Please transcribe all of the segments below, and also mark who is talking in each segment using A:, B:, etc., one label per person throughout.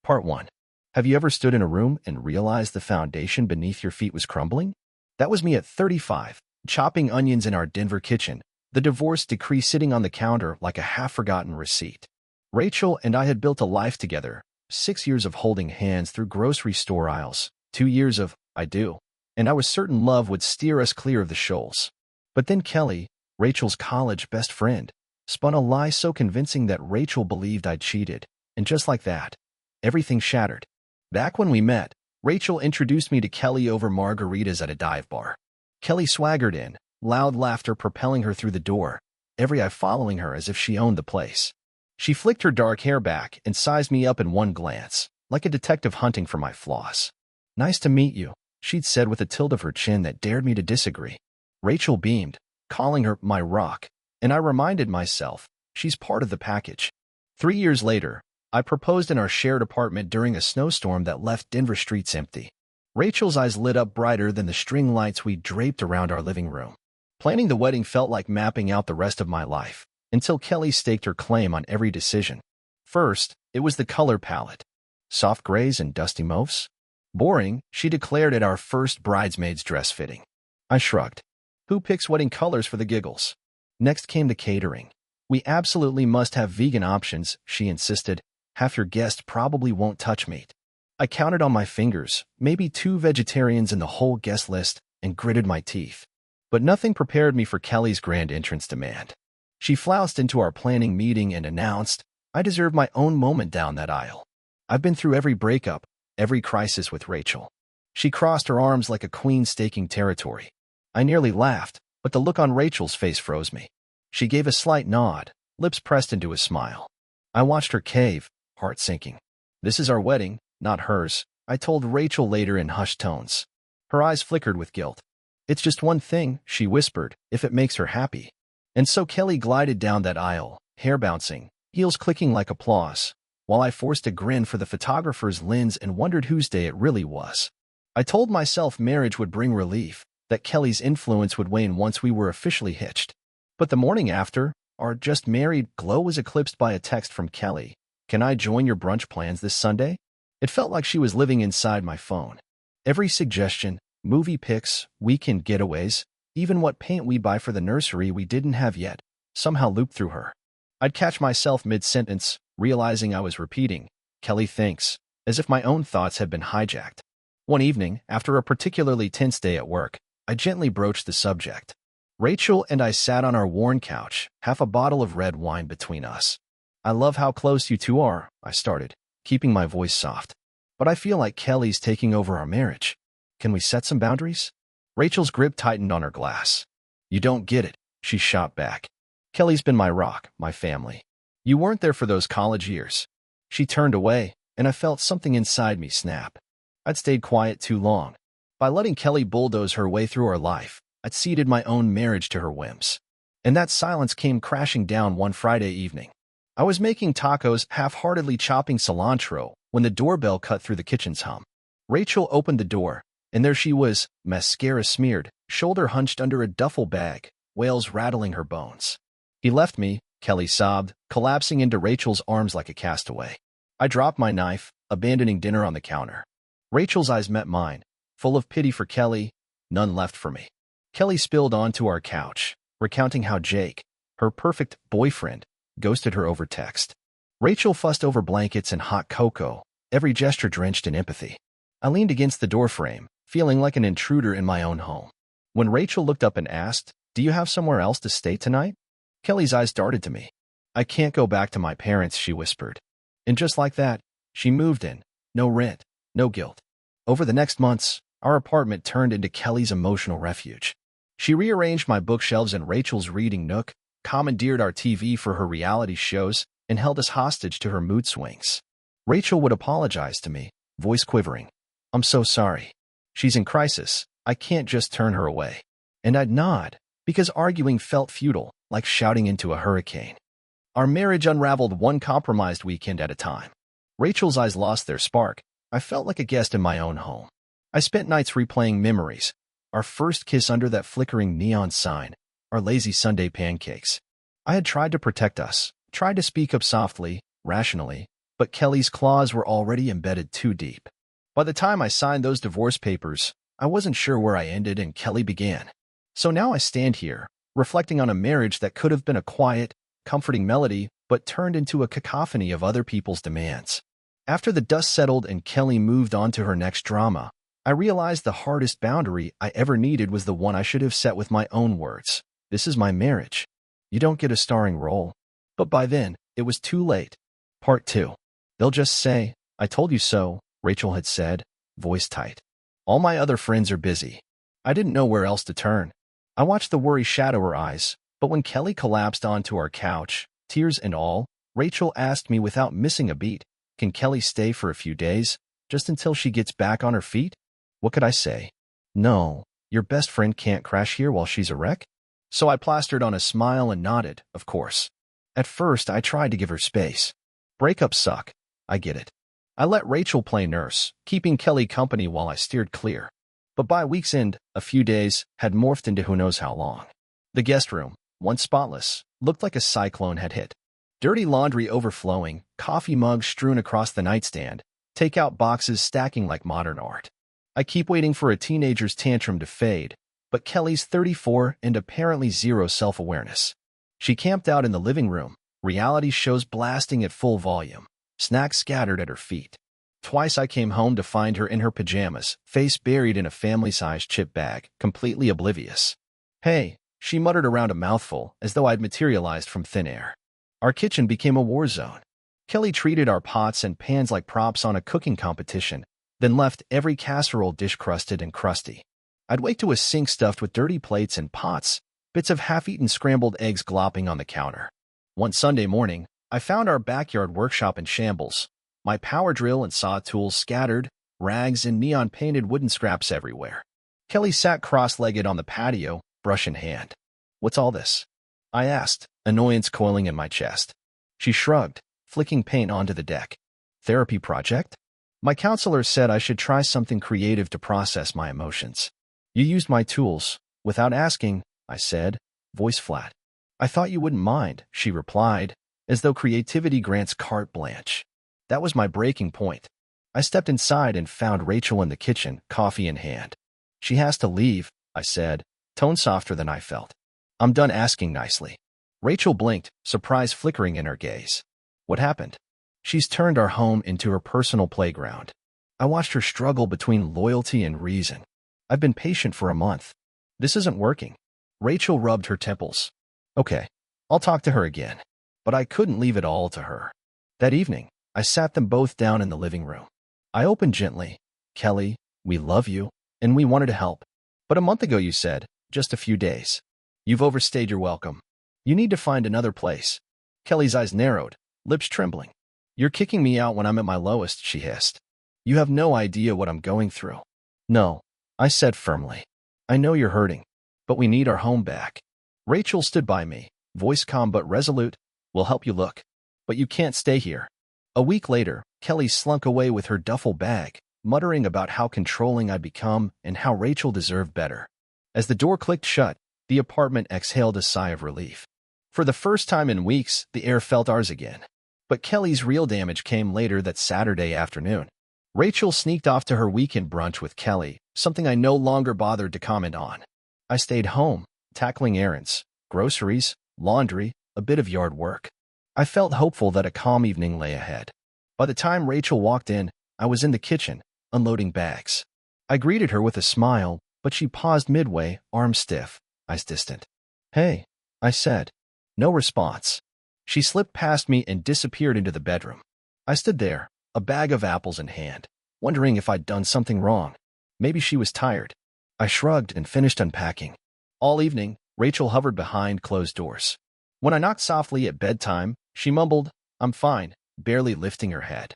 A: Part 1. Have you ever stood in a room and realized the foundation beneath your feet was crumbling? That was me at 35, chopping onions in our Denver kitchen, the divorce decree sitting on the counter like a half-forgotten receipt. Rachel and I had built a life together, 6 years of holding hands through grocery store aisles, 2 years of I do, and I was certain love would steer us clear of the shoals. But then Kelly, Rachel's college best friend, spun a lie so convincing that Rachel believed I'd cheated, and just like that, everything shattered. Back when we met, Rachel introduced me to Kelly over margaritas at a dive bar. Kelly swaggered in, loud laughter propelling her through the door, every eye following her as if she owned the place. She flicked her dark hair back and sized me up in one glance, like a detective hunting for my flaws. "Nice to meet you," she'd said with a tilt of her chin that dared me to disagree. Rachel beamed, calling her my rock, and I reminded myself, she's part of the package. 3 years later, I proposed in our shared apartment during a snowstorm that left Denver streets empty. Rachel's eyes lit up brighter than the string lights we draped around our living room. Planning the wedding felt like mapping out the rest of my life, until Kelly staked her claim on every decision. First, it was the color palette. Soft grays and dusty mauves? Boring, she declared at our first bridesmaid's dress fitting. I shrugged. Who picks wedding colors for the giggles? Next came the catering. We absolutely must have vegan options, she insisted. Half your guests probably won't touch meat. I counted on my fingers, maybe 2 vegetarians in the whole guest list, and gritted my teeth. But nothing prepared me for Kelly's grand entrance demand. She flounced into our planning meeting and announced, I deserve my own moment down that aisle. I've been through every breakup, every crisis with Rachel. She crossed her arms like a queen staking territory. I nearly laughed, but the look on Rachel's face froze me. She gave a slight nod, lips pressed into a smile. I watched her cave, heart sinking. This is our wedding, not hers, I told Rachel later in hushed tones. Her eyes flickered with guilt. It's just one thing, she whispered, if it makes her happy. And so Kelly glided down that aisle, hair bouncing, heels clicking like applause, while I forced a grin for the photographer's lens and wondered whose day it really was. I told myself marriage would bring relief, that Kelly's influence would wane once we were officially hitched. But the morning after, our just married glow was eclipsed by a text from Kelly. Can I join your brunch plans this Sunday? It felt like she was living inside my phone. Every suggestion, movie pics, weekend getaways, even what paint we'd buy for the nursery we didn't have yet, somehow looped through her. I'd catch myself mid-sentence, realizing I was repeating, Kelly thinks, as if my own thoughts had been hijacked. One evening, after a particularly tense day at work, I gently broached the subject. Rachel and I sat on our worn couch, half a bottle of red wine between us. I love how close you two are, I started, keeping my voice soft. But I feel like Kelly's taking over our marriage. Can we set some boundaries? Rachel's grip tightened on her glass. You don't get it, she shot back. Kelly's been my rock, my family. You weren't there for those college years. She turned away, and I felt something inside me snap. I'd stayed quiet too long. By letting Kelly bulldoze her way through our life, I'd ceded my own marriage to her whims. And that silence came crashing down one Friday evening. I was making tacos, half-heartedly chopping cilantro, when the doorbell cut through the kitchen's hum. Rachel opened the door, and there she was, mascara smeared, shoulder hunched under a duffel bag, wails rattling her bones. He left me, Kelly sobbed, collapsing into Rachel's arms like a castaway. I dropped my knife, abandoning dinner on the counter. Rachel's eyes met mine, full of pity for Kelly, none left for me. Kelly spilled onto our couch, recounting how Jake, her perfect boyfriend, ghosted her over text. Rachel fussed over blankets and hot cocoa, every gesture drenched in empathy. I leaned against the doorframe, feeling like an intruder in my own home. When Rachel looked up and asked, "Do you have somewhere else to stay tonight?" Kelly's eyes darted to me. "I can't go back to my parents," she whispered. And just like that, she moved in. No rent, no guilt. Over the next months, our apartment turned into Kelly's emotional refuge. She rearranged my bookshelves in Rachel's reading nook, commandeered our TV for her reality shows, and held us hostage to her mood swings. Rachel would apologize to me, voice quivering. "I'm so sorry. She's in crisis. I can't just turn her away." And I'd nod, because arguing felt futile, like shouting into a hurricane. Our marriage unraveled one compromised weekend at a time. Rachel's eyes lost their spark. I felt like a guest in my own home. I spent nights replaying memories. Our first kiss under that flickering neon sign, our lazy Sunday pancakes. I had tried to protect us, tried to speak up softly, rationally, but Kelly's claws were already embedded too deep. By the time I signed those divorce papers, I wasn't sure where I ended and Kelly began. So now I stand here, reflecting on a marriage that could have been a quiet, comforting melody, but turned into a cacophony of other people's demands. After the dust settled and Kelly moved on to her next drama, I realized the hardest boundary I ever needed was the one I should have set with my own words. This is my marriage. You don't get a starring role. But by then, it was too late. Part 2. They'll just say, "I told you so," Rachel had said, voice tight. All my other friends are busy. I didn't know where else to turn. I watched the worry shadow her eyes, but when Kelly collapsed onto our couch, tears and all, Rachel asked me without missing a beat, "Can Kelly stay for a few days, just until she gets back on her feet?" What could I say? No, your best friend can't crash here while she's a wreck? So I plastered on a smile and nodded, of course. At first, I tried to give her space. Breakups suck. I get it. I let Rachel play nurse, keeping Kelly company while I steered clear. But by week's end, a few days had morphed into who knows how long. The guest room, once spotless, looked like a cyclone had hit. Dirty laundry overflowing, coffee mugs strewn across the nightstand, takeout boxes stacking like modern art. I keep waiting for a teenager's tantrum to fade, but Kelly's 34 and apparently zero self-awareness. She camped out in the living room, reality shows blasting at full volume, snacks scattered at her feet. Twice I came home to find her in her pajamas, face buried in a family-sized chip bag, completely oblivious. "Hey," she muttered around a mouthful, as though I'd materialized from thin air. Our kitchen became a war zone. Kelly treated our pots and pans like props on a cooking competition, then left every casserole dish crusted and crusty. I'd wake to a sink stuffed with dirty plates and pots, bits of half-eaten scrambled eggs glopping on the counter. One Sunday morning, I found our backyard workshop in shambles, my power drill and saw tools scattered, rags and neon-painted wooden scraps everywhere. Kelly sat cross-legged on the patio, brush in hand. "What's all this?" I asked, annoyance coiling in my chest. She shrugged, flicking paint onto the deck. "Therapy project? My counselor said I should try something creative to process my emotions." "You used my tools, without asking," I said, voice flat. "I thought you wouldn't mind," she replied, as though creativity grants carte blanche. That was my breaking point. I stepped inside and found Rachel in the kitchen, coffee in hand. "She has to leave," I said, tone softer than I felt. "I'm done asking nicely." Rachel blinked, surprise flickering in her gaze. "What happened?" "She's turned our home into her personal playground." I watched her struggle between loyalty and reason. "I've been patient for a month. This isn't working." Rachel rubbed her temples. "Okay, I'll talk to her again." But I couldn't leave it all to her. That evening, I sat them both down in the living room. I opened gently. "Kelly, we love you, and we wanted to help. But a month ago you said, just a few days. You've overstayed your welcome. You need to find another place." Kelly's eyes narrowed, lips trembling. "You're kicking me out when I'm at my lowest," she hissed. "You have no idea what I'm going through." "No," I said firmly. "I know you're hurting, but we need our home back." Rachel stood by me, voice calm but resolute. "We'll help you look. But you can't stay here." A week later, Kelly slunk away with her duffel bag, muttering about how controlling I'd become and how Rachel deserved better. As the door clicked shut, the apartment exhaled a sigh of relief. For the first time in weeks, the air felt ours again. But Kelly's real damage came later that Saturday afternoon. Rachel sneaked off to her weekend brunch with Kelly, something I no longer bothered to comment on. I stayed home, tackling errands, groceries, laundry, a bit of yard work. I felt hopeful that a calm evening lay ahead. By the time Rachel walked in, I was in the kitchen, unloading bags. I greeted her with a smile, but she paused midway, arms stiff, eyes distant. "Hey," I said. No response. She slipped past me and disappeared into the bedroom. I stood there, a bag of apples in hand, wondering if I'd done something wrong. Maybe she was tired. I shrugged and finished unpacking. All evening, Rachel hovered behind closed doors. When I knocked softly at bedtime, she mumbled, "I'm fine," barely lifting her head.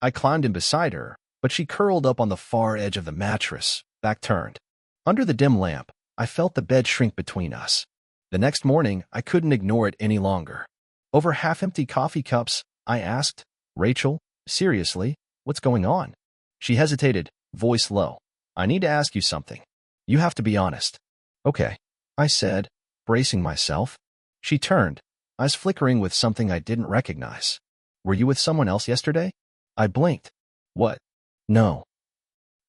A: I climbed in beside her, but she curled up on the far edge of the mattress, back turned. Under the dim lamp, I felt the bed shrink between us. The next morning, I couldn't ignore it any longer. Over half-empty coffee cups, I asked, "Rachel, seriously, what's going on?" She hesitated, voice low. "I need to ask you something. You have to be honest." "Okay," I said, bracing myself. She turned, eyes flickering with something I didn't recognize. Were you with someone else yesterday? I blinked. What? No.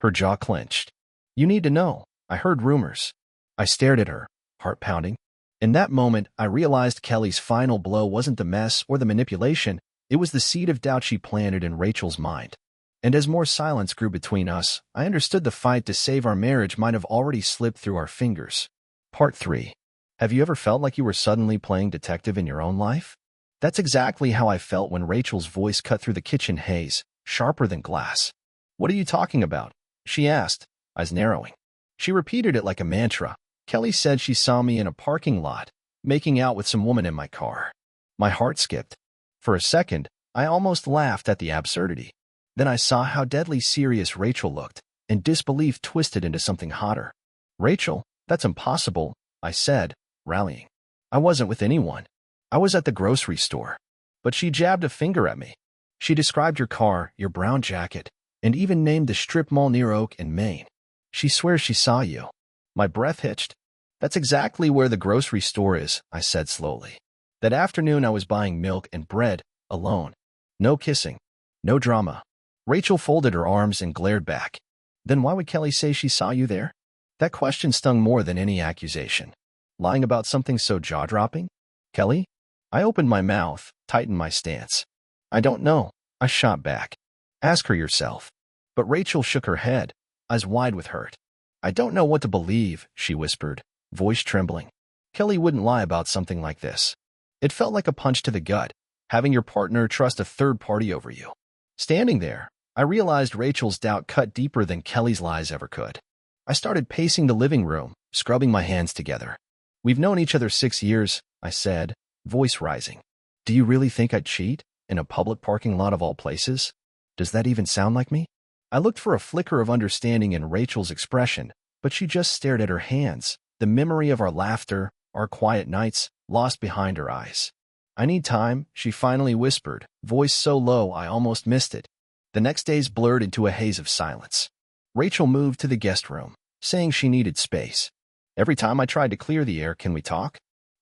A: Her jaw clenched. You need to know. I heard rumors. I stared at her, heart pounding. In that moment, I realized Kelly's final blow wasn't the mess or the manipulation, it was the seed of doubt she planted in Rachel's mind. And as more silence grew between us, I understood the fight to save our marriage might have already slipped through our fingers. Part 3. Have you ever felt like you were suddenly playing detective in your own life? That's exactly how I felt when Rachel's voice cut through the kitchen haze, sharper than glass. What are you talking about? She asked, eyes narrowing. She repeated it like a mantra. Kelly said she saw me in a parking lot, making out with some woman in my car. My heart skipped. For a second, I almost laughed at the absurdity. Then I saw how deadly serious Rachel looked, and disbelief twisted into something hotter. Rachel, that's impossible, I said, rallying. I wasn't with anyone. I was at the grocery store. But she jabbed a finger at me. She described your car, your brown jacket, and even named the strip mall near Oak in Maine. She swears she saw you. My breath hitched. That's exactly where the grocery store is, I said slowly. That afternoon I was buying milk and bread, alone. No kissing. No drama. Rachel folded her arms and glared back. Then why would Kelly say she saw you there? That question stung more than any accusation. Lying about something so jaw-dropping? Kelly? I opened my mouth, tightened my stance. I don't know, I shot back. Ask her yourself. But Rachel shook her head, eyes wide with hurt. I don't know what to believe, she whispered, voice trembling. Kelly wouldn't lie about something like this. It felt like a punch to the gut, having your partner trust a third party over you. Standing there, I realized Rachel's doubt cut deeper than Kelly's lies ever could. I started pacing the living room, scrubbing my hands together. We've known each other 6 years, I said, voice rising. Do you really think I'd cheat? In a public parking lot of all places? Does that even sound like me? I looked for a flicker of understanding in Rachel's expression, but she just stared at her hands, the memory of our laughter, our quiet nights, lost behind her eyes. I need time, she finally whispered, voice so low I almost missed it. The next days blurred into a haze of silence. Rachel moved to the guest room, saying she needed space. Every time I tried to clear the air, can we talk?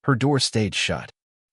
A: Her door stayed shut.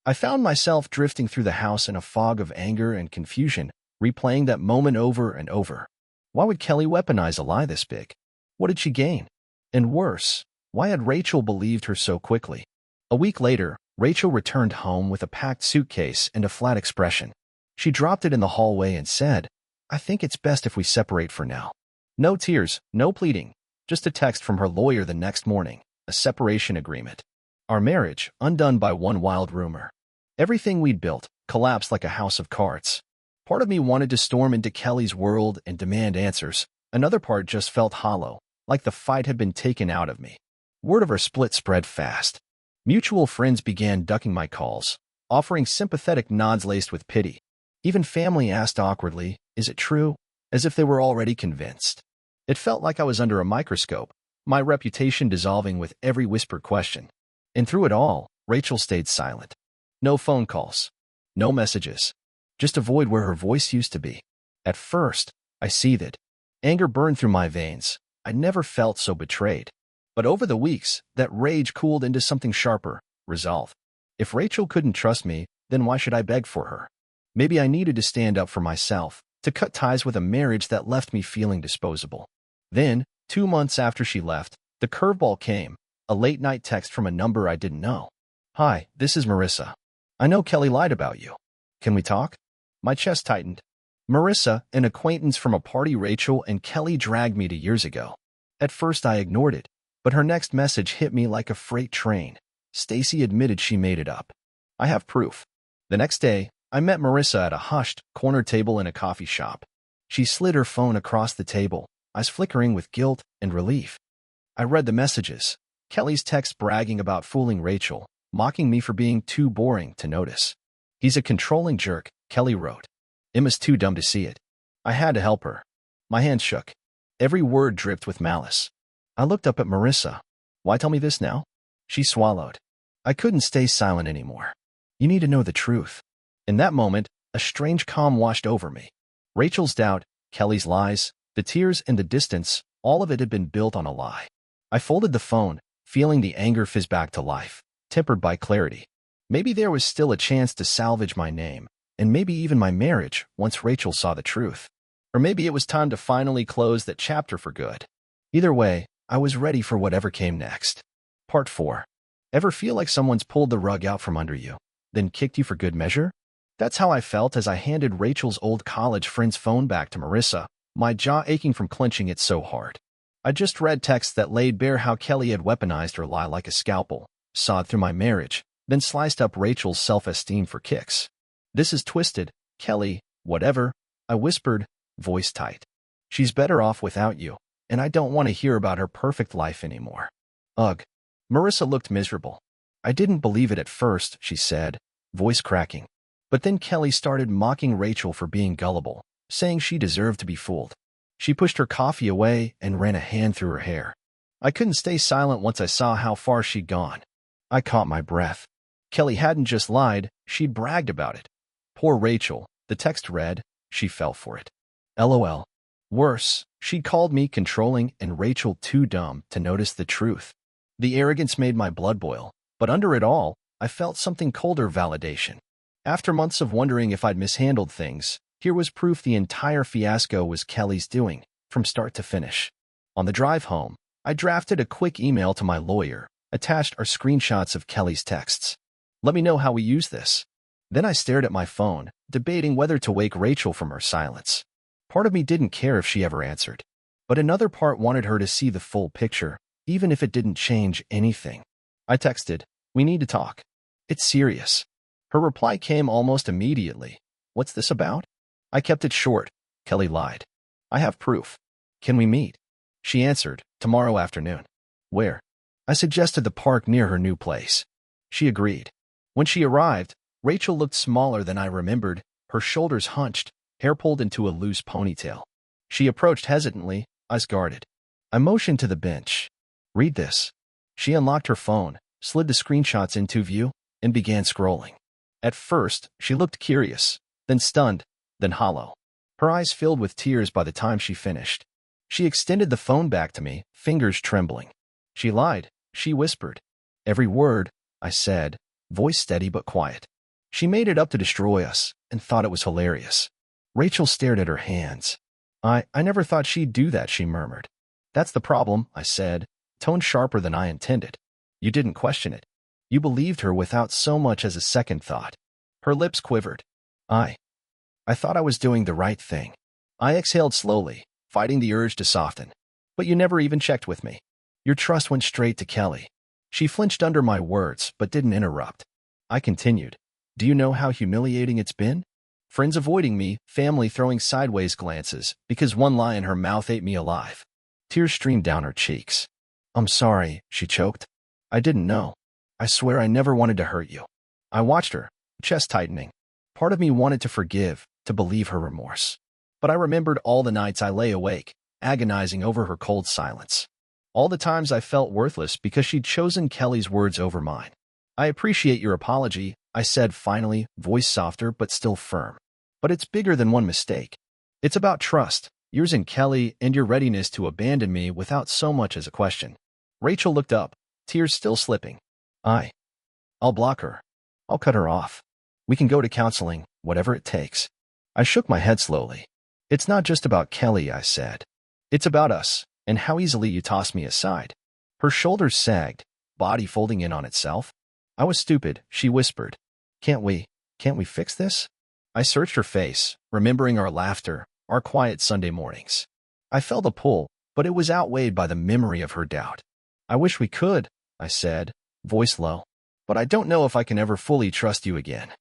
A: I found myself drifting through the house in a fog of anger and confusion, replaying that moment over and over. Why would Kelly weaponize a lie this big? What did she gain? And worse, why had Rachel believed her so quickly? A week later, Rachel returned home with a packed suitcase and a flat expression. She dropped it in the hallway and said, I think it's best if we separate for now. No tears, no pleading, just a text from her lawyer the next morning, a separation agreement. Our marriage, undone by one wild rumor. Everything we'd built, collapsed like a house of cards. Part of me wanted to storm into Kelly's world and demand answers. Another part just felt hollow, like the fight had been taken out of me. Word of our split spread fast. Mutual friends began ducking my calls, offering sympathetic nods laced with pity. Even family asked awkwardly, is it true? As if they were already convinced. It felt like I was under a microscope, my reputation dissolving with every whispered question. And through it all, Rachel stayed silent. No phone calls. No messages. Just a void where her voice used to be. At first, I seethed. Anger burned through my veins. I never felt so betrayed. But over the weeks, that rage cooled into something sharper, resolve. If Rachel couldn't trust me, then why should I beg for her? Maybe I needed to stand up for myself, to cut ties with a marriage that left me feeling disposable. Then, 2 months after she left, the curveball came, a late-night text from a number I didn't know. Hi, this is Marissa. I know Kelly lied about you. Can we talk? My chest tightened. Marissa, an acquaintance from a party Rachel and Kelly dragged me to years ago. At first I ignored it, but her next message hit me like a freight train. Stacy admitted she made it up. I have proof. The next day, I met Marissa at a hushed, corner table in a coffee shop. She slid her phone across the table, eyes flickering with guilt and relief. I read the messages. Kelly's text bragging about fooling Rachel, mocking me for being too boring to notice. He's a controlling jerk, Kelly wrote. Emma's too dumb to see it. I had to help her. My hand shook. Every word dripped with malice. I looked up at Marissa. Why tell me this now? She swallowed. I couldn't stay silent anymore. You need to know the truth. In that moment, a strange calm washed over me. Rachel's doubt, Kelly's lies, the tears and the distance, all of it had been built on a lie. I folded the phone, feeling the anger fizz back to life, tempered by clarity. Maybe there was still a chance to salvage my name, and maybe even my marriage once Rachel saw the truth. Or maybe it was time to finally close that chapter for good. Either way, I was ready for whatever came next. Part 4. Ever feel like someone's pulled the rug out from under you, then kicked you for good measure? That's how I felt as I handed Rachel's old college friend's phone back to Marissa, my jaw aching from clenching it so hard. I just read texts that laid bare how Kelly had weaponized her lie like a scalpel, sawed through my marriage, then sliced up Rachel's self-esteem for kicks. This is twisted, Kelly, whatever, I whispered, voice tight. She's better off without you, and I don't want to hear about her perfect life anymore. Ugh. Marissa looked miserable. I didn't believe it at first, she said, voice cracking. But then Kelly started mocking Rachel for being gullible, saying she deserved to be fooled. She pushed her coffee away and ran a hand through her hair. I couldn't stay silent once I saw how far she'd gone. I caught my breath. Kelly hadn't just lied, she'd bragged about it. Poor Rachel, the text read, she fell for it. LOL. Worse, she'd called me controlling and Rachel too dumb to notice the truth. The arrogance made my blood boil, but under it all, I felt something colder: validation. After months of wondering if I'd mishandled things, here was proof the entire fiasco was Kelly's doing, from start to finish. On the drive home, I drafted a quick email to my lawyer, attached our screenshots of Kelly's texts. Let me know how we use this. Then I stared at my phone, debating whether to wake Rachel from her silence. Part of me didn't care if she ever answered, but another part wanted her to see the full picture, even if it didn't change anything. I texted, "We need to talk. It's serious." Her reply came almost immediately. "What's this about?" I kept it short. Kelly lied. "I have proof. Can we meet?" She answered, "Tomorrow afternoon." "Where?" I suggested the park near her new place. She agreed. When she arrived, Rachel looked smaller than I remembered, her shoulders hunched, hair pulled into a loose ponytail. She approached hesitantly, eyes guarded. I motioned to the bench. "Read this." She unlocked her phone, slid the screenshots into view, and began scrolling. At first, she looked curious, then stunned, then hollow. Her eyes filled with tears by the time she finished. She extended the phone back to me, fingers trembling. "She lied," she whispered. "Every word," I said, voice steady but quiet. She made it up to destroy us, and thought it was hilarious. Rachel stared at her hands. I never thought she'd do that," she murmured. "That's the problem," I said, tone sharper than I intended. "You didn't question it. You believed her without so much as a second thought." Her lips quivered. I thought I was doing the right thing." I exhaled slowly, fighting the urge to soften. "But you never even checked with me. Your trust went straight to Kelly." She flinched under my words, but didn't interrupt. I continued. "Do you know how humiliating it's been? Friends avoiding me, family throwing sideways glances, because one lie in her mouth ate me alive." Tears streamed down her cheeks. "I'm sorry," she choked. "I didn't know. I swear I never wanted to hurt you." I watched her, chest tightening. Part of me wanted to forgive, to believe her remorse. But I remembered all the nights I lay awake, agonizing over her cold silence. All the times I felt worthless because she'd chosen Kelly's words over mine. "I appreciate your apology," I said finally, voice softer but still firm. "But it's bigger than one mistake. It's about trust, yours and Kelly, and your readiness to abandon me without so much as a question." Rachel looked up, tears still slipping. I'll block her. I'll cut her off. We can go to counseling, whatever it takes." I shook my head slowly. "It's not just about Kelly," I said. "It's about us, and how easily you toss me aside." Her shoulders sagged, body folding in on itself. "I was stupid," she whispered. Can't we fix this?" I searched her face, remembering our laughter, our quiet Sunday mornings. I felt a pull, but it was outweighed by the memory of her doubt. "I wish we could," I said, voice low. "But I don't know if I can ever fully trust you again.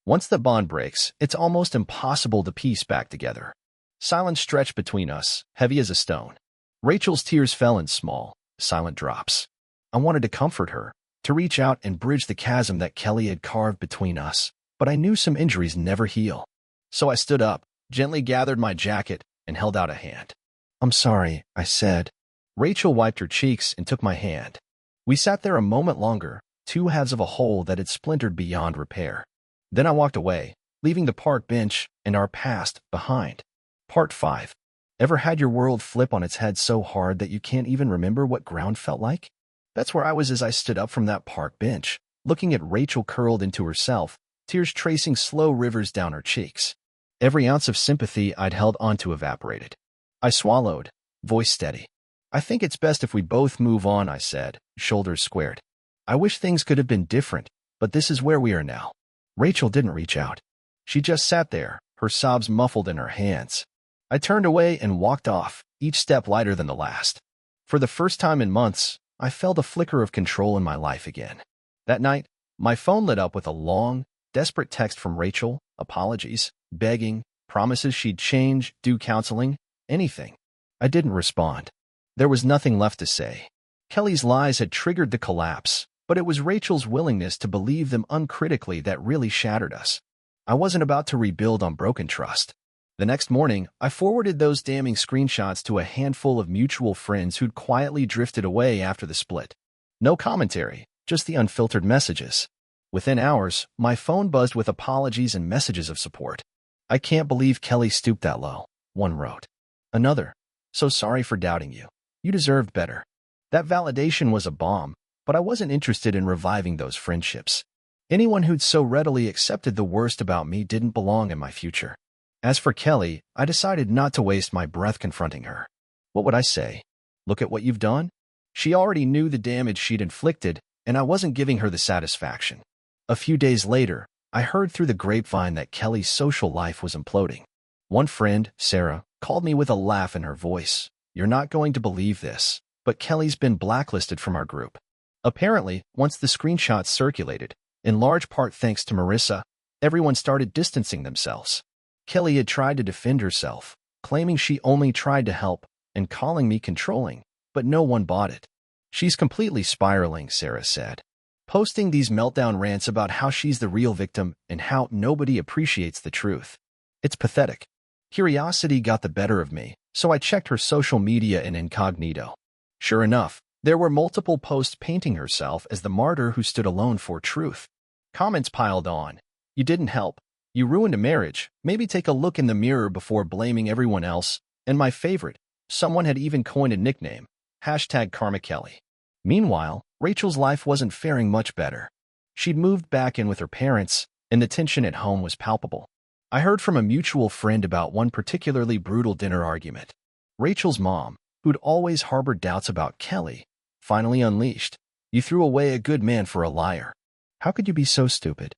A: Once the bond breaks, it's almost impossible to piece back together." Silence stretched between us, heavy as a stone. Rachel's tears fell in small, silent drops. I wanted to comfort her, to reach out and bridge the chasm that Kelly had carved between us, but I knew some injuries never heal. So I stood up, gently gathered my jacket, and held out a hand. "I'm sorry," I said. Rachel wiped her cheeks and took my hand. We sat there a moment longer, two halves of a whole that had splintered beyond repair. Then I walked away, leaving the park bench and our past behind. Part 5. Ever had your world flip on its head so hard that you can't even remember what ground felt like? That's where I was as I stood up from that park bench, looking at Rachel curled into herself, tears tracing slow rivers down her cheeks. Every ounce of sympathy I'd held onto evaporated. I swallowed, voice steady. I think it's best if we both move on, I said, shoulders squared. I wish things could have been different, but this is where we are now. Rachel didn't reach out. She just sat there, her sobs muffled in her hands. I turned away and walked off, each step lighter than the last. For the first time in months, I felt a flicker of control in my life again. That night, my phone lit up with a long, desperate text from Rachel, apologies, begging, promises she'd change, do counseling, anything. I didn't respond. There was nothing left to say. Kelly's lies had triggered the collapse, but it was Rachel's willingness to believe them uncritically that really shattered us. I wasn't about to rebuild on broken trust. The next morning, I forwarded those damning screenshots to a handful of mutual friends who'd quietly drifted away after the split. No commentary, just the unfiltered messages. Within hours, my phone buzzed with apologies and messages of support. I can't believe Kelly stooped that low, one wrote. Another, so sorry for doubting you. You deserved better. That validation was a bomb, but I wasn't interested in reviving those friendships. Anyone who'd so readily accepted the worst about me didn't belong in my future. As for Kelly, I decided not to waste my breath confronting her. What would I say? Look at what you've done? She already knew the damage she'd inflicted, and I wasn't giving her the satisfaction. A few days later, I heard through the grapevine that Kelly's social life was imploding. One friend, Sarah, called me with a laugh in her voice. You're not going to believe this, but Kelly's been blacklisted from our group. Apparently, once the screenshots circulated, in large part thanks to Marissa, everyone started distancing themselves. Kelly had tried to defend herself, claiming she only tried to help and calling me controlling, but no one bought it. She's completely spiraling, Sarah said, posting these meltdown rants about how she's the real victim and how nobody appreciates the truth. It's pathetic. Curiosity got the better of me, so I checked her social media in incognito. Sure enough, there were multiple posts painting herself as the martyr who stood alone for truth. Comments piled on. You didn't help. You ruined a marriage. Maybe take a look in the mirror before blaming everyone else. And my favorite, someone had even coined a nickname, #KarmaKelly. Meanwhile, Rachel's life wasn't faring much better. She'd moved back in with her parents, and the tension at home was palpable. I heard from a mutual friend about one particularly brutal dinner argument. Rachel's mom, who'd always harbored doubts about Kelly, finally unleashed. You threw away a good man for a liar. How could you be so stupid?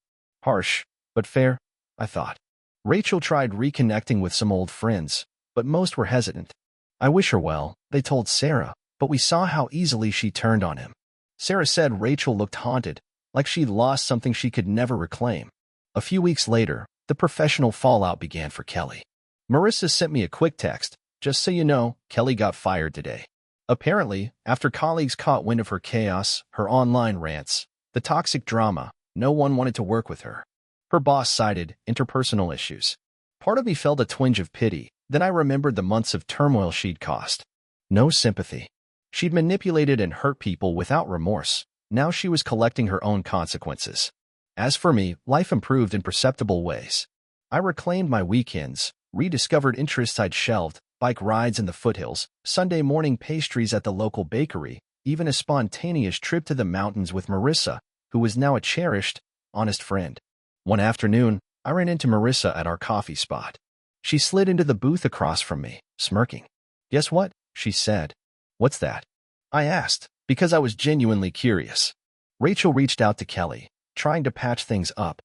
A: Harsh, but fair, I thought. Rachel tried reconnecting with some old friends, but most were hesitant. I wish her well, they told Sarah, but we saw how easily she turned on him. Sarah said Rachel looked haunted, like she'd lost something she could never reclaim. A few weeks later, the professional fallout began for Kelly. Marissa sent me a quick text. Just so you know, Kelly got fired today. Apparently, after colleagues caught wind of her chaos, her online rants, the toxic drama, no one wanted to work with her. Her boss cited interpersonal issues. Part of me felt a twinge of pity, then I remembered the months of turmoil she'd caused. No sympathy. She'd manipulated and hurt people without remorse. Now she was collecting her own consequences. As for me, life improved in perceptible ways. I reclaimed my weekends, rediscovered interests I'd shelved, bike rides in the foothills, Sunday morning pastries at the local bakery, even a spontaneous trip to the mountains with Marissa, who was now a cherished, honest friend. One afternoon, I ran into Marissa at our coffee spot. She slid into the booth across from me, smirking. Guess what? She said. What's that? I asked, because I was genuinely curious. Rachel reached out to Kelly, trying to patch things up.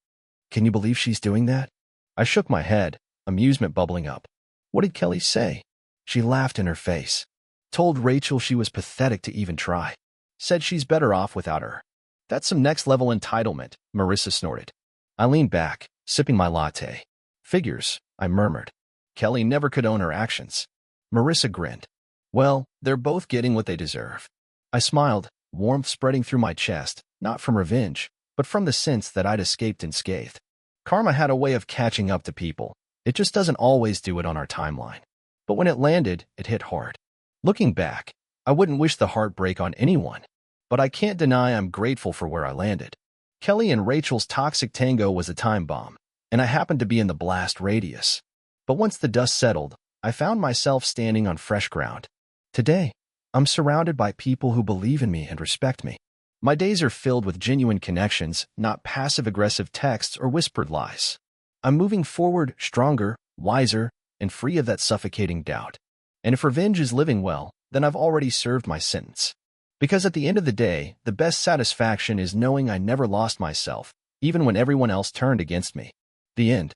A: Can you believe she's doing that? I shook my head, amusement bubbling up. What did Kelly say? She laughed in her face. Told Rachel she was pathetic to even try. Said she's better off without her. That's some next-level entitlement, Marissa snorted. I leaned back, sipping my latte. Figures, I murmured. Kelly never could own her actions. Marissa grinned. Well, they're both getting what they deserve. I smiled, warmth spreading through my chest, not from revenge, but from the sense that I'd escaped unscathed. Karma had a way of catching up to people. It just doesn't always do it on our timeline. But when it landed, it hit hard. Looking back, I wouldn't wish the heartbreak on anyone. But I can't deny I'm grateful for where I landed. Kelly and Rachel's toxic tango was a time bomb, and I happened to be in the blast radius. But once the dust settled, I found myself standing on fresh ground. Today, I'm surrounded by people who believe in me and respect me. My days are filled with genuine connections, not passive-aggressive texts or whispered lies. I'm moving forward, stronger, wiser, and free of that suffocating doubt. And if revenge is living well, then I've already served my sentence. Because at the end of the day, the best satisfaction is knowing I never lost myself, even when everyone else turned against me. The end.